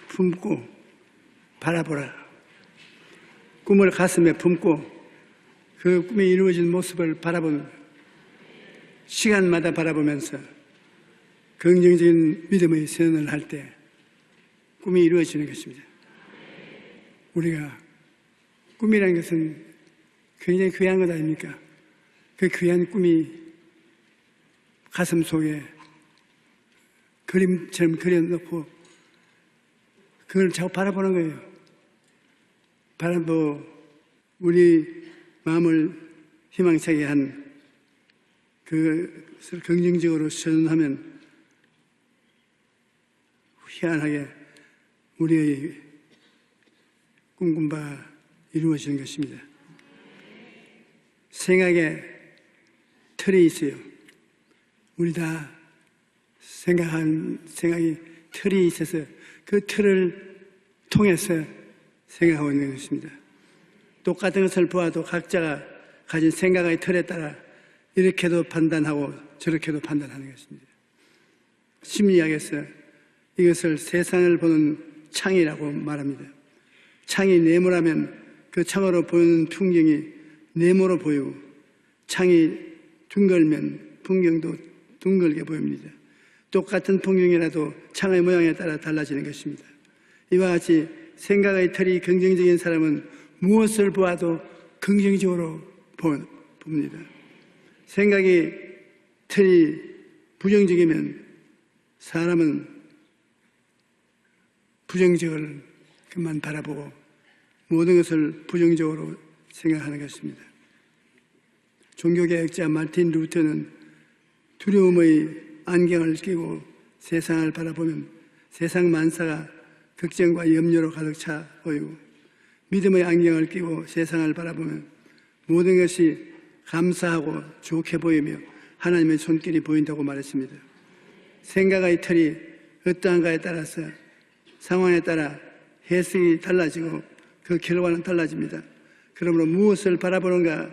품고 바라보라. 꿈을 가슴에 품고 그 꿈이 이루어진 모습을 바라보는 시간마다 바라보면서 긍정적인 믿음의 선언을 할 때 꿈이 이루어지는 것입니다. 우리가 꿈이라는 것은 굉장히 귀한 것 아닙니까? 그 귀한 꿈이 가슴 속에 그림처럼 그려놓고 그걸 자꾸 바라보는 거예요. 바라보 우리 마음을 희망차게 한 그것을 긍정적으로 선언하면 희한하게 우리의 꿈꾼 바 이루어지는 것입니다. 생각에 틀이 있어요. 우리 다 생각한 생각이 틀이 있어서 그 틀을 통해서 생각하고 있는 것입니다. 똑같은 것을 보아도 각자가 가진 생각의 틀에 따라 이렇게도 판단하고 저렇게도 판단하는 것입니다. 심리학에서 이것을 세상을 보는 창이라고 말합니다. 창이 네모라면 그 창으로 보이는 풍경이 네모로 보이고 창이 둥글면 풍경도 둥글게 보입니다. 똑같은 풍경이라도 창의 모양에 따라 달라지는 것입니다. 이와 같이 생각의 틀이 긍정적인 사람은 무엇을 보아도 긍정적으로 봅니다. 생각이 틀이 부정적이면 사람은 부정적을 그만 바라보고 모든 것을 부정적으로 생각하는 것입니다. 종교개혁자 마틴 루터는 두려움의 안경을 끼고 세상을 바라보면 세상 만사가 걱정과 염려로 가득 차 보이고 믿음의 안경을 끼고 세상을 바라보면 모든 것이 감사하고 좋게 보이며 하나님의 손길이 보인다고 말했습니다. 생각의 틀이 어떠한가에 따라서 상황에 따라 해석이 달라지고 그 결과는 달라집니다. 그러므로 무엇을 바라보는가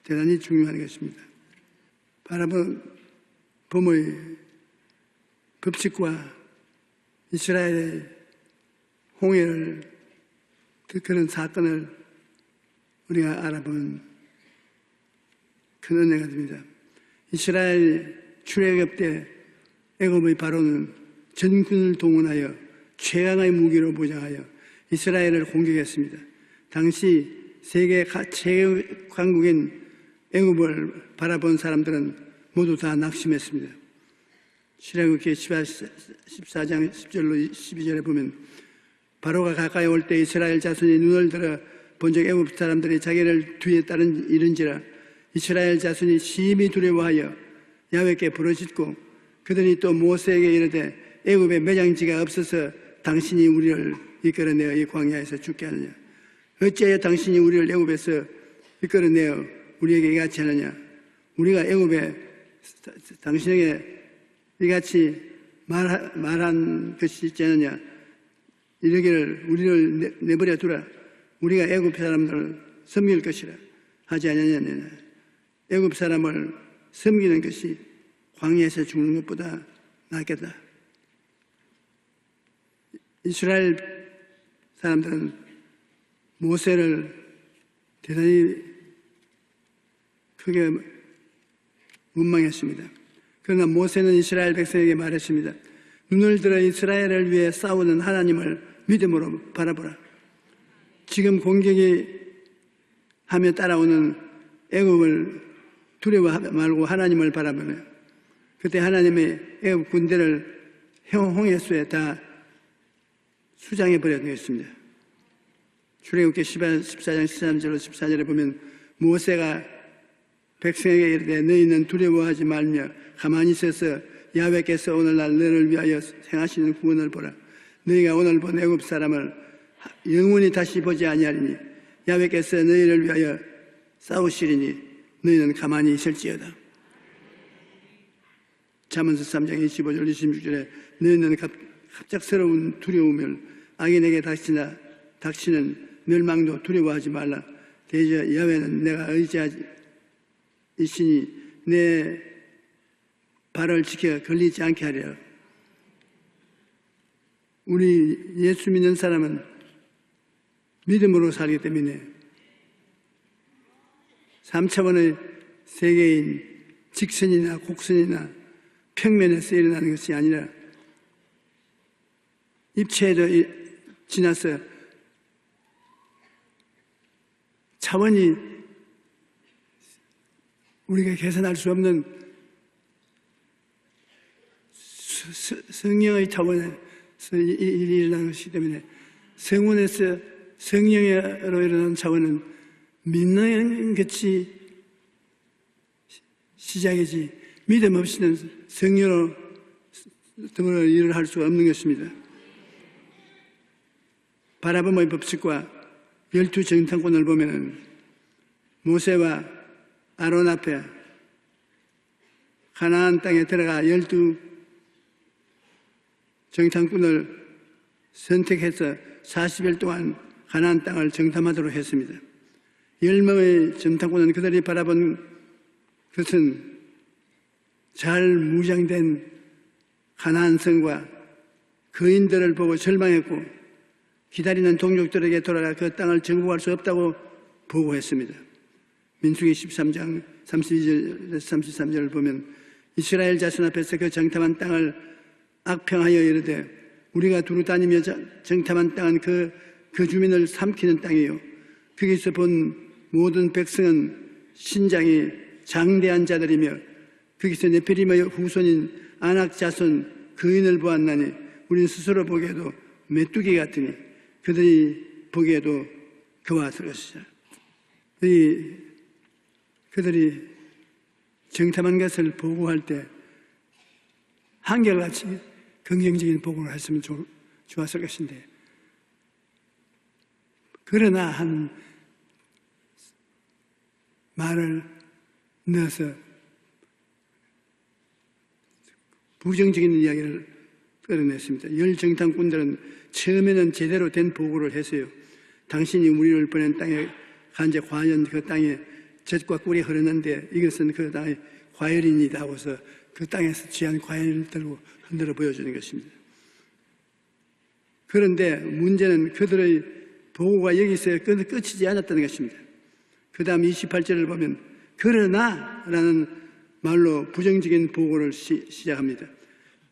대단히 중요한 것입니다. 바라본 봄의 법칙과 이스라엘의 홍해를 그런 사건을 우리가 알아본 큰 은혜가 됩니다. 이스라엘 출애굽 때 애굽의 바로는 전군을 동원하여 최강의 무기로 무장하여 이스라엘을 공격했습니다. 당시 세계 최강 강국인 애굽을 바라본 사람들은 모두 다 낙심했습니다. 출애굽기 14장 10절로 12절에 보면 바로가 가까이 올 때 이스라엘 자손이 눈을 들어 본즉 애굽 사람들이 자기를 뒤에 따른 이른지라 이스라엘 자손이 심히 두려워하여 야훼께 부르짖고 그들이 또 모세에게 이르되 애굽에 매장지가 없어서 당신이 우리를 이끌어내어 이 광야에서 죽게 하느냐 어찌하여 당신이 우리를 애굽에서 이끌어내어 우리에게 이같이 하느냐 우리가 애굽에 당신에게 이같이 말한 것이 있지 않느냐 이러기를 우리를 내버려 두라 우리가 애굽 사람들을 섬길 것이라 하지 않느냐 애굽 사람을 섬기는 것이 광야에서 죽는 것보다 낫겠다. 이스라엘 사람들은 모세를 대단히 크게 원망했습니다. 그러나 모세는 이스라엘 백성에게 말했습니다. 눈을 들어 이스라엘을 위해 싸우는 하나님을 믿음으로 바라보라. 지금 공격이 하며 따라오는 애굽을 두려워하지 말고 하나님을 바라보며 그때 하나님의 애굽 군대를 홍해수에 다 수장해 버렸습니다. 출애굽기 14장 13절로 14절에 보면 모세가 백성에게 이르되 너희는 두려워하지 말며 가만히 있어서 야훼께서 오늘날 너를 위하여 행하시는 구원을 보라. 너희가 오늘 본 애굽 사람을 영원히 다시 보지 아니하리니 야훼께서 너희를 위하여 싸우시리니 너희는 가만히 있을지어다. 잠언서 3장 25절 26절에 너희는 갑작스러운 두려움을 악인에게 닥치는 멸망도 두려워하지 말라. 대저 야훼는 내가 의지하시니 내 발을 지켜 걸리지 않게 하리라. 우리 예수 믿는 사람은 믿음으로 살기 때문에 3차원의 세계인 직선이나 곡선이나 평면에서 일어나는 것이 아니라 입체에도 지나서 차원이 우리가 계산할 수 없는 성령의 차원에서 일어나는 것이기 때문에 성원에서 성령으로 일어나는 차원은 믿는 것이 시작이지 믿음 없이는 성령으로 더불어 일을 할 수가 없는 것입니다. 바라봄의 법칙과 12정탐꾼을 보면은 모세와 아론 앞에 가나안 땅에 들어가 12정탐꾼을 선택해서 40일 동안 가나안 땅을 정탐하도록 했습니다. 10명의 정탐꾼은 그들이 바라본 것은 잘 무장된 가나안 성과 거인들을 보고 절망했고 기다리는 동족들에게 돌아가 그 땅을 정복할 수 없다고 보고했습니다. 민수기 13장 32절에서 33절을 보면 이스라엘 자손 앞에서 그 정탐한 땅을 악평하여 이르되 우리가 두루 다니며 정탐한 땅은 그 주민을 삼키는 땅이요 거기서 본 모든 백성은 신장이 장대한 자들이며 거기서 네피림의 후손인 아낙 자손 거인을 보았나니 우리는 스스로 보기에도 메뚜기 같으니 그들이 보기에도 그와 같을 것이다. 그들이 정탐한 것을 보고할 때 한결같이 긍정적인 보고를 했으면 좋았을 것인데 그러나 한 말을 넣어서 부정적인 이야기를 끌어냈습니다. 열 정탐꾼들은 처음에는 제대로 된 보고를 했어요. 당신이 우리를 보낸 땅에 간제 과연 그 땅에 젖과 꿀이 흐르는데 이것은 그 땅의 과일이니다 하고서 그 땅에서 취한 과일을 들고 흔들어 보여주는 것입니다. 그런데 문제는 그들의 보고가 여기서 끝이지 않았다는 것입니다. 그 다음 28절을 보면 그러나 라는 말로 부정적인 보고를 시작합니다.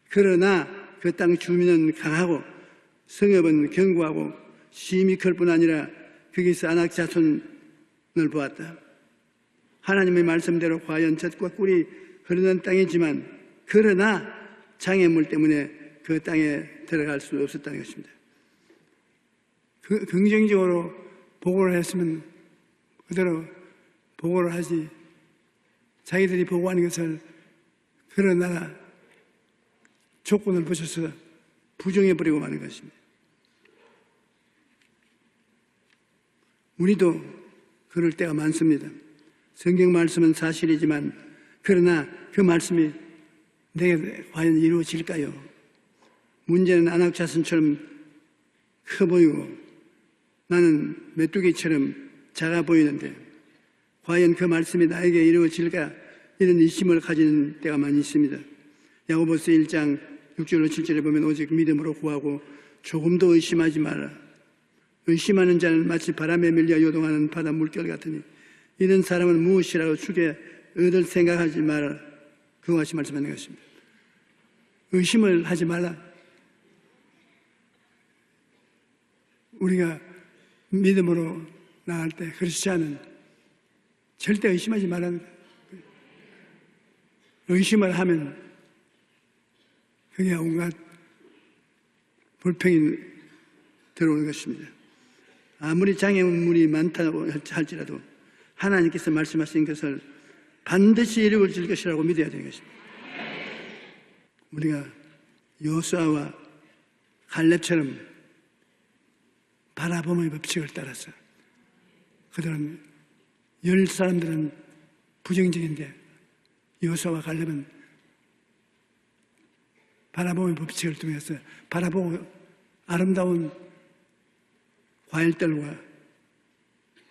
그러나 그 땅 주민은 강하고 성읍은 견고하고 심히 클 뿐 아니라 거기서 아낙 자손을 보았다. 하나님의 말씀대로 과연 젖과 꿀이 흐르는 땅이지만 그러나 장애물 때문에 그 땅에 들어갈 수 없었다는 것입니다. 긍정적으로 보고를 했으면 그대로 보고를 하지 자기들이 보고하는 것을 그러나 조건을 붙여서 부정해버리고 마는 것입니다. 우리도 그럴 때가 많습니다. 성경 말씀은 사실이지만 그러나 그 말씀이 내게 과연 이루어질까요? 문제는 아낙 자손처럼 커 보이고 나는 메뚜기처럼 작아 보이는데 과연 그 말씀이 나에게 이루어질까? 이런 의심을 가지는 때가 많이 있습니다. 야고보서 1장 6절로 7절에 보면 오직 믿음으로 구하고 조금도 의심하지 마라. 의심하는 자는 마치 바람에 밀려 요동하는 바다 물결 같으니 이런 사람은 무엇이라도 주게 얻을 생각하지 마라. 그와 같이 말씀하는 것입니다. 의심을 하지 말라. 우리가 믿음으로 나갈 때 크리스찬은 절대 의심하지 말라는 거예요. 의심을 하면 그게 온갖 불평이 들어오는 것입니다. 아무리 장애물이 많다고 할지라도 하나님께서 말씀하신 것을 반드시 이루어질 것이라고 믿어야 되는 것입니다. 우리가 여호수아와 갈렙처럼 바라봄의 법칙을 따라서 그들은 10사람들은 부정적인데 여호수아와 갈렙은 바라봄의 법칙을 통해서 바라보고 아름다운 과일들과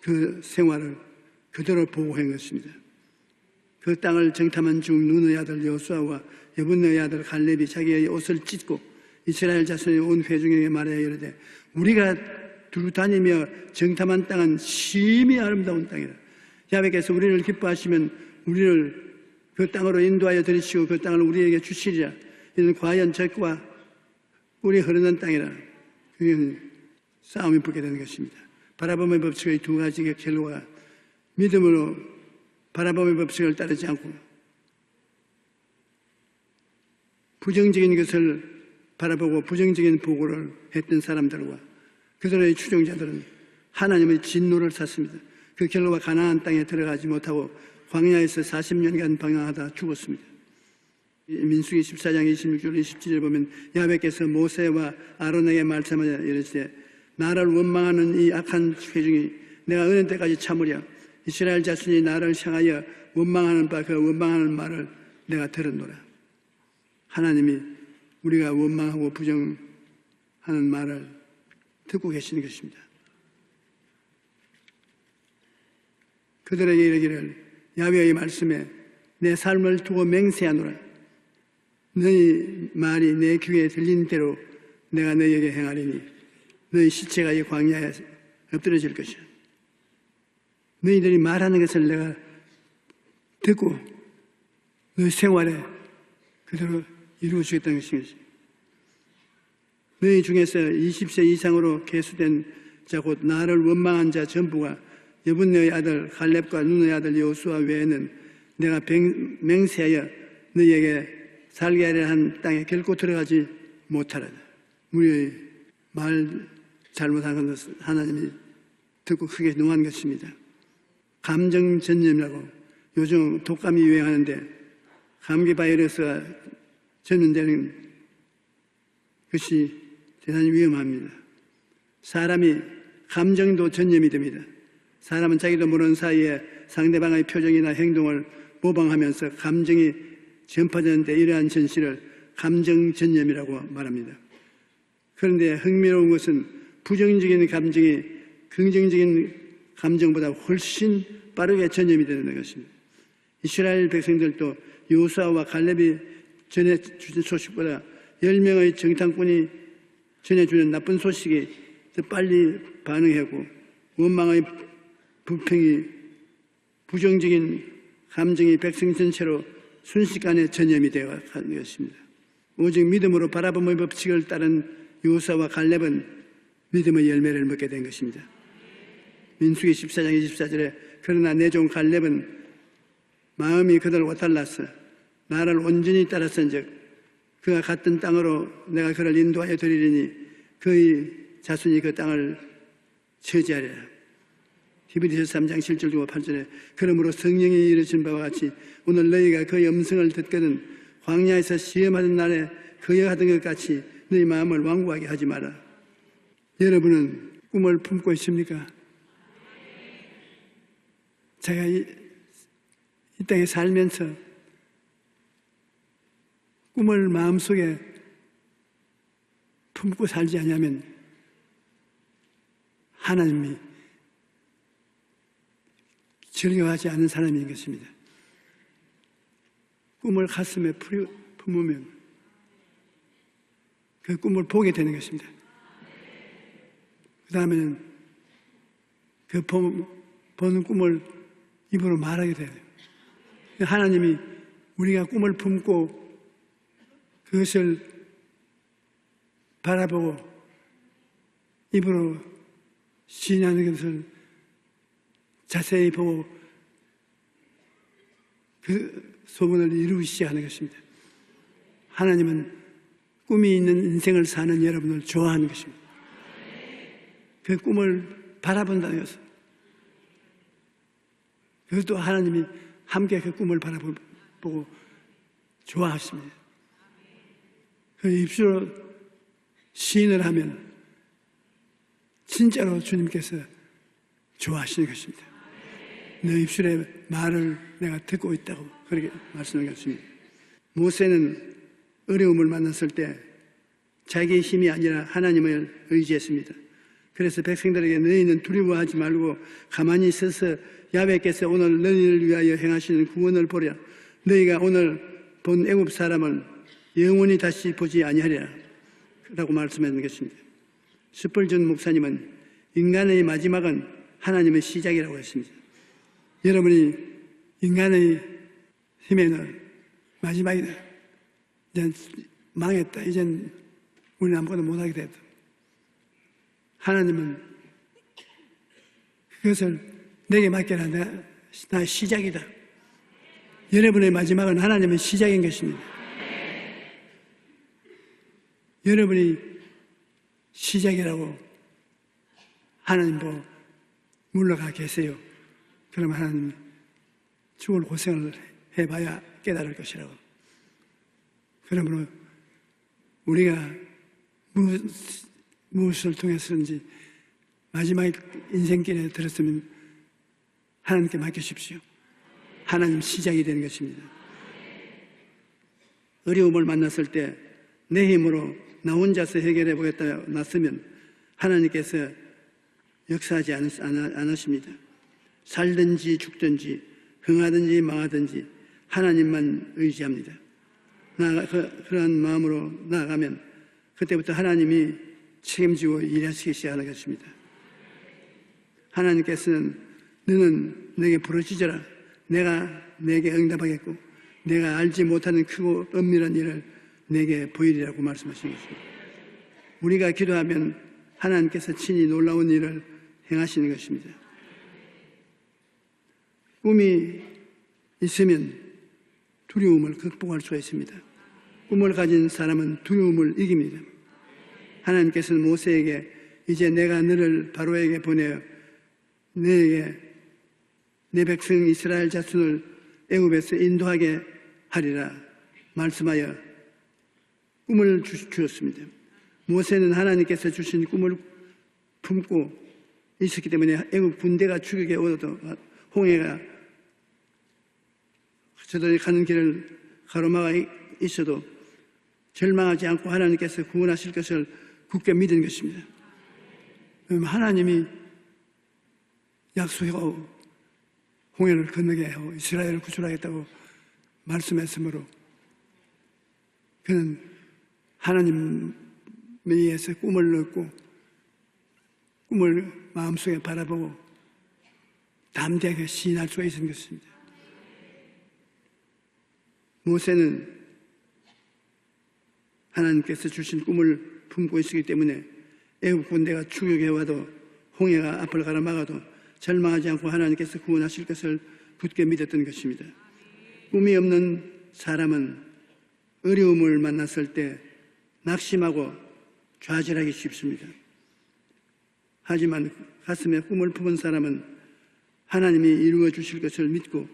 그 생활을 그대로 보호한 것입니다. 그 땅을 정탐한 중 눈의 아들 여호수아와 여분의 아들 갈렙이 자기의 옷을 찢고 이스라엘 자손의 온 회중에게 말하여 이르되 우리가 두루 다니며 정탐한 땅은 심히 아름다운 땅이라. 야훼께서 우리를 기뻐하시면 우리를 그 땅으로 인도하여 들이시고 그 땅을 우리에게 주시리라. 이는 과연 젖과 꿀이 흐르는 땅이라. 그게 싸움이 붙게 되는 것입니다. 바라봄의 법칙의 두 가지의 결과가 믿음으로 바라봄의 법칙을 따르지 않고 부정적인 것을 바라보고 부정적인 보고를 했던 사람들과 그들의 추종자들은 하나님의 진노를 샀습니다. 그 결과 가나안 땅에 들어가지 못하고 광야에서 40년간 방황하다 죽었습니다. 민수기 14장 26절 27절 보면 야훼께서 모세와 아론에게 말씀하여 이르시되 나를 원망하는 이 악한 회중이 내가 어느 때까지 참으랴. 이스라엘 자손이 나를 향하여 원망하는 바 그 원망하는 말을 내가 들었노라. 하나님이 우리가 원망하고 부정하는 말을 듣고 계시는 것입니다. 그들에게 이르기를 야훼의 말씀에 내 삶을 두고 맹세하노라. 너희 말이 내 귀에 들린 대로 내가 너희에게 행하리니 너희 시체가 이 광야에 엎드려질 것이야. 너희들이 말하는 것을 내가 듣고 너희 생활에 그대로 이루어주겠다는 것입니다. 너희 중에서 20세 이상으로 계수된 자 곧 나를 원망한 자 전부가 여분네의 아들 갈렙과 눈의 아들 여호수아 외에는 내가 맹세하여 너희에게 살게 하려 한 땅에 결코 들어가지 못하라. 우리의 말 잘못한 것을 하나님이 듣고 크게 노한 것입니다. 감정전염이라고 요즘 독감이 유행하는데 감기 바이러스가 전염되는 것이 대단히 위험합니다. 사람이 감정도 전염이 됩니다. 사람은 자기도 모르는 사이에 상대방의 표정이나 행동을 모방하면서 감정이 전파되는데 이러한 전시를 감정전염이라고 말합니다. 그런데 흥미로운 것은 부정적인 감정이 긍정적인 감정보다 훨씬 빠르게 전염이 되는 것입니다. 이스라엘 백성들도 여호수아와 갈렙이 전해주는 소식보다 10명의 정탐꾼이 전해주는 나쁜 소식이 더 빨리 반응하고 원망의 불평이 부정적인 감정이 백성 전체로 순식간에 전염이 되어 가는 것입니다. 오직 믿음으로 바라봄의 법칙을 따른 여호수아와 갈렙은 믿음의 열매를 먹게 된 것입니다. 민수기 14장 24절에 그러나 내 종 갈렙은 마음이 그들과 달랐어 나를 온전히 따랐은즉 그가 갔던 땅으로 내가 그를 인도하여 드리리니 그의 자손이 그 땅을 차지하리라. 히브리서 3장 7절 8절에 그러므로 성령이 이르신 바와 같이 오늘 너희가 그의 음성을 듣거든 광야에서 시험하던 날에 그여 하던 것 같이 너희 마음을 완고하게 하지 마라. 여러분은 꿈을 품고 있습니까? 제가 이 땅에 살면서 꿈을 마음속에 품고 살지 않으면 하나님이 즐겨하지 않은 사람인 것입니다. 꿈을 가슴에 품으면 그 꿈을 보게 되는 것입니다. 그 다음에는 그 보는 꿈을 입으로 말하게 돼요. 하나님이 우리가 꿈을 품고 그것을 바라보고 입으로 시인하는 것을 자세히 보고 그 소문을 이루시야 하는 것입니다. 하나님은 꿈이 있는 인생을 사는 여러분을 좋아하는 것입니다. 그 꿈을 바라본다는 것은 그것도 하나님이 함께 그 꿈을 바라보고 좋아하십니다. 그 입술로 시인을 하면 진짜로 주님께서 좋아하시는 것입니다. 내 입술의 말을 내가 듣고 있다고 그렇게 말씀하는 것입니다. 모세는 어려움을 만났을 때 자기의 힘이 아니라 하나님을 의지했습니다. 그래서 백성들에게 너희는 두려워하지 말고 가만히 있어서 야훼께서 오늘 너희를 위하여 행하시는 구원을 보랴. 너희가 오늘 본 애굽 사람은 영원히 다시 보지 아니하리라. 라고 말씀하는 것입니다. 스펄전 목사님은 인간의 마지막은 하나님의 시작이라고 했습니다. 여러분이 인간의 힘에는 마지막이다. 이제 망했다. 이젠 우리는 아무것도 못하게 됐다. 하나님은 그것을 내게 맡겨라. 나 시작이다. 여러분의 마지막은 하나님의 시작인 것입니다. 여러분이 시작이라고 하나님 보고 물러가 계세요. 그럼 하나님이 죽을 고생을 해봐야 깨달을 것이라고. 그러므로 우리가 무엇을 통해서든지 마지막 인생길에 들었으면 하나님께 맡기십시오. 하나님 시작이 되는 것입니다. 어려움을 만났을 때 내 힘으로 나 혼자서 해결해 보겠다 났으면 하나님께서 역사하지 않으십니다. 살든지 죽든지 흥하든지 망하든지 하나님만 의지합니다. 그러한 마음으로 나아가면 그때부터 하나님이 책임지고 일하시기 시작하는 것입니다. 하나님께서는 너는 내게 부르짖어라. 내가 내게 응답하겠고 내가 알지 못하는 크고 은밀한 일을 내게 보이리라고 말씀하신 것입니다. 우리가 기도하면 하나님께서 친히 놀라운 일을 행하시는 것입니다. 꿈이 있으면 두려움을 극복할 수가 있습니다. 꿈을 가진 사람은 두려움을 이깁니다. 하나님께서는 모세에게 이제 내가 너를 바로에게 보내어 너에게 내 백성 이스라엘 자손을 애굽에서 인도하게 하리라 말씀하여 꿈을 주셨습니다. 모세는 하나님께서 주신 꿈을 품고 있었기 때문에 애굽 군대가 추격해 오도 홍해가 저들이 가는 길을 가로막아 있어도 절망하지 않고 하나님께서 구원하실 것을 굳게 믿은 것입니다. 하나님이 약속하고 홍해를 건너게 하고 이스라엘을 구출하겠다고 말씀했으므로 그는 하나님에 의해서 꿈을 얻고 꿈을 마음속에 바라보고 담대하게 시인할 수가 있는 것입니다. 모세는 하나님께서 주신 꿈을 품고 있었기 때문에 애굽 군대가 추격해와도 홍해가 앞을 가로막아도 절망하지 않고 하나님께서 구원하실 것을 굳게 믿었던 것입니다. 꿈이 없는 사람은 어려움을 만났을 때 낙심하고 좌절하기 쉽습니다. 하지만 가슴에 꿈을 품은 사람은 하나님이 이루어 주실 것을 믿고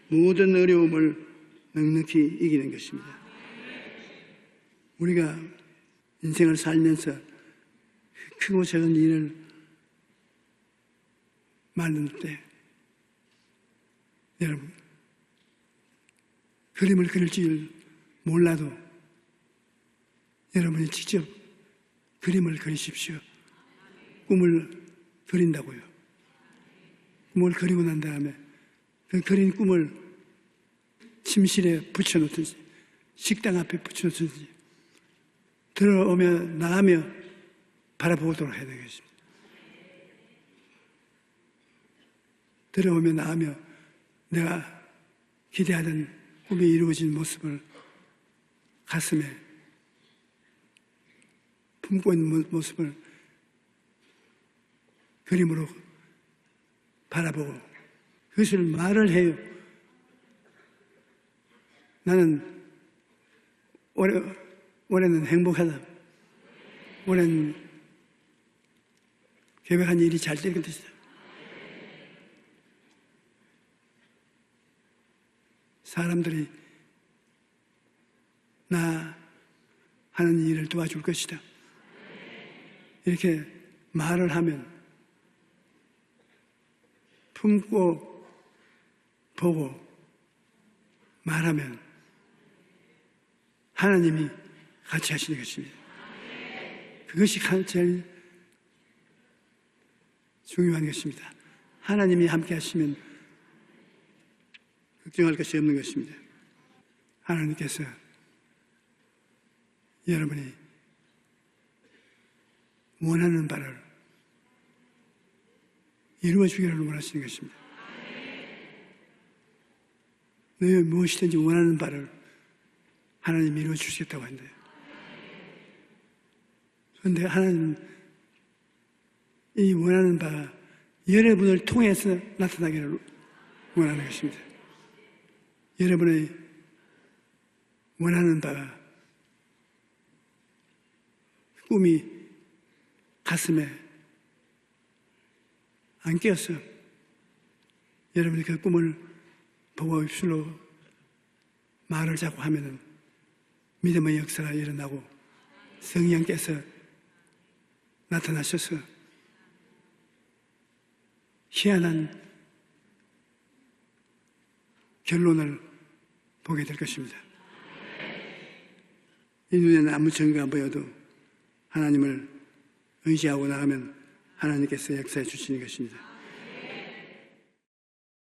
모든 어려움을 넉넉히 이기는 것입니다. 우리가 인생을 살면서 크고 작은 일을 만들 때 여러분 그림을 그릴 줄 몰라도 여러분이 직접 그림을 그리십시오. 꿈을 그린다고요. 꿈을 그리고 난 다음에 그 그린 꿈을 침실에 붙여놓든지 식당 앞에 붙여놓든지 들어오며 나가며 바라보도록 해야 되겠습니다. 들어오며 나가며 내가 기대하던 꿈이 이루어진 모습을 가슴에 품고 있는 모습을 그림으로 바라보고 그것을 말을 해요. 나는 올해는 행복하다. 올해는 계획한 일이 잘 될 것이다. 사람들이 나 하는 일을 도와줄 것이다. 이렇게 말을 하면 품고 보고 말하면 하나님이 같이 하시는 것입니다. 그것이 제일 중요한 것입니다. 하나님이 함께 하시면 걱정할 것이 없는 것입니다. 하나님께서 여러분이 원하는 바를 이루어 주기를 원하시는 것입니다. 너희 무엇이든지 원하는 바를 하나님이 이루어 주시겠다고 한대요. 그런데 하나님 이 원하는 바가 여러분을 통해서 나타나기를 원하는 것입니다. 여러분의 원하는 바가 꿈이 가슴에 안 끼어서 여러분이 그 꿈을 보고 입술로 말을 자꾸 하면은 믿음의 역사가 일어나고 성령께서 나타나셔서 희한한 결론을 보게 될 것입니다. 이 눈에는 아무 증거가 안 보여도 하나님을 의지하고 나가면 하나님께서 역사해 주시는 것입니다.